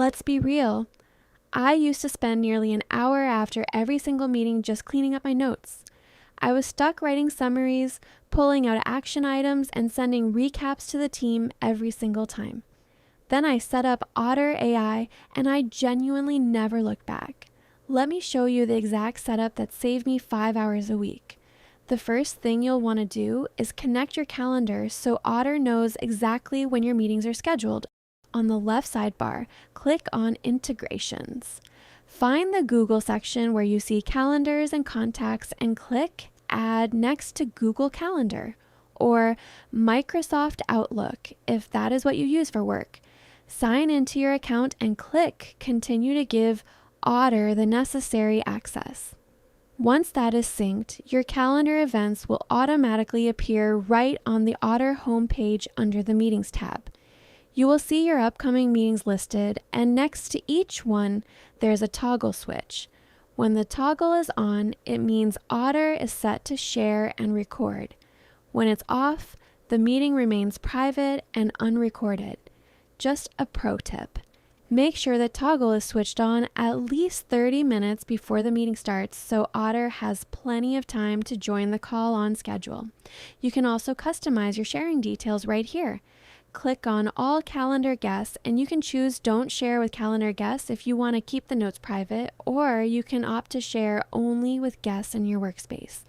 Let's be real. I used to spend nearly an hour after every single meeting just cleaning up my notes. I was stuck writing summaries, pulling out action items, and sending recaps to the team every single time. Then I set up Otter AI, and I genuinely never looked back. Let me show you the exact setup that saved me 5 hours a week. The first thing you'll want to do is connect your calendar so Otter knows exactly when your meetings are scheduled. On the left sidebar, click on Integrations. Find the Google section where you see calendars and contacts and click Add next to Google Calendar or Microsoft Outlook if that is what you use for work. Sign into your account and click Continue to give Otter the necessary access. Once that is synced, your calendar events will automatically appear right on the Otter homepage under the Meetings tab. You will see your upcoming meetings listed, and next to each one, there's a toggle switch. When the toggle is on, it means Otter is set to share and record. When it's off, the meeting remains private and unrecorded. Just a pro tip. Make sure the toggle is switched on at least 30 minutes before the meeting starts so Otter has plenty of time to join the call on schedule. You can also customize your sharing details right here. Click on All Calendar Guests and you can choose Don't Share with Calendar Guests if you want to keep the notes private, or you can opt to share only with guests in your workspace.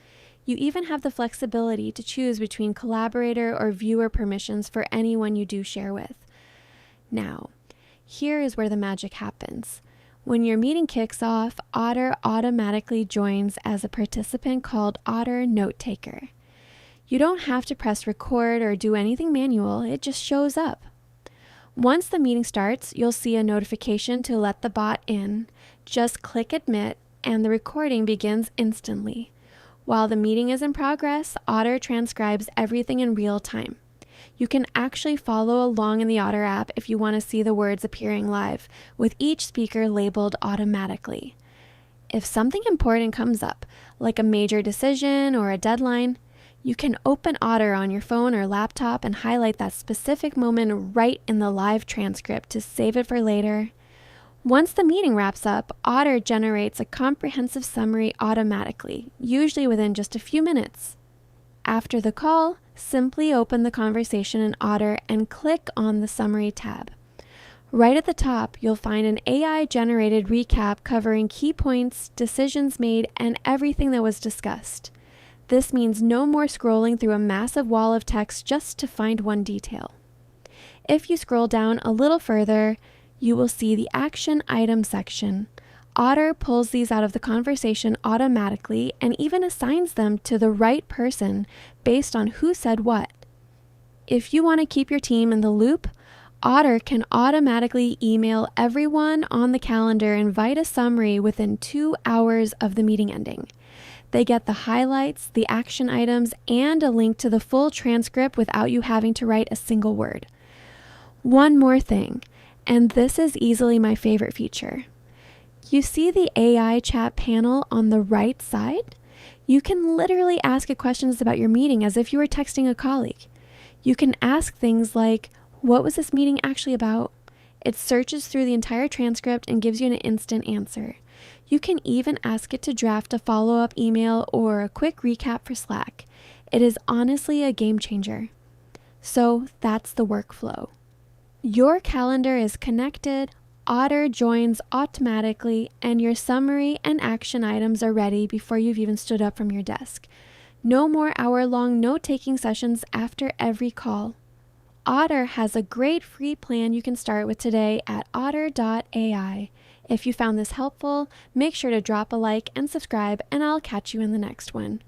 You even have the flexibility to choose between collaborator or viewer permissions for anyone you do share with. Now, here is where the magic happens. When your meeting kicks off, Otter automatically joins as a participant called Otter Note Taker. You don't have to press record or do anything manual, it just shows up. Once the meeting starts, you'll see a notification to let the bot in. Just click Admit and the recording begins instantly. While the meeting is in progress, Otter transcribes everything in real time. You can actually follow along in the Otter app if you want to see the words appearing live, with each speaker labeled automatically. If something important comes up, like a major decision or a deadline, you can open Otter on your phone or laptop and highlight that specific moment right in the live transcript to save it for later. Once the meeting wraps up, Otter generates a comprehensive summary automatically, usually within just a few minutes. After the call, simply open the conversation in Otter and click on the Summary tab. Right at the top, you'll find an AI-generated recap covering key points, decisions made, and everything that was discussed. This means no more scrolling through a massive wall of text just to find one detail. If you scroll down a little further, you will see the Action Item section. Otter pulls these out of the conversation automatically and even assigns them to the right person based on who said what. If you want to keep your team in the loop, Otter can automatically email everyone on the calendar and invite a summary within 2 hours of the meeting ending. They get the highlights, the action items, and a link to the full transcript without you having to write a single word. One more thing, and this is easily my favorite feature. You see the AI chat panel on the right side? You can literally ask it questions about your meeting as if you were texting a colleague. You can ask things like, what was this meeting actually about? It searches through the entire transcript and gives you an instant answer. You can even ask it to draft a follow-up email or a quick recap for Slack. It is honestly a game changer. So that's the workflow. Your calendar is connected, Otter joins automatically, and your summary and action items are ready before you've even stood up from your desk. No more hour-long note-taking sessions after every call. Otter has a great free plan you can start with today at otter.ai. If you found this helpful, make sure to drop a like and subscribe, and I'll catch you in the next one.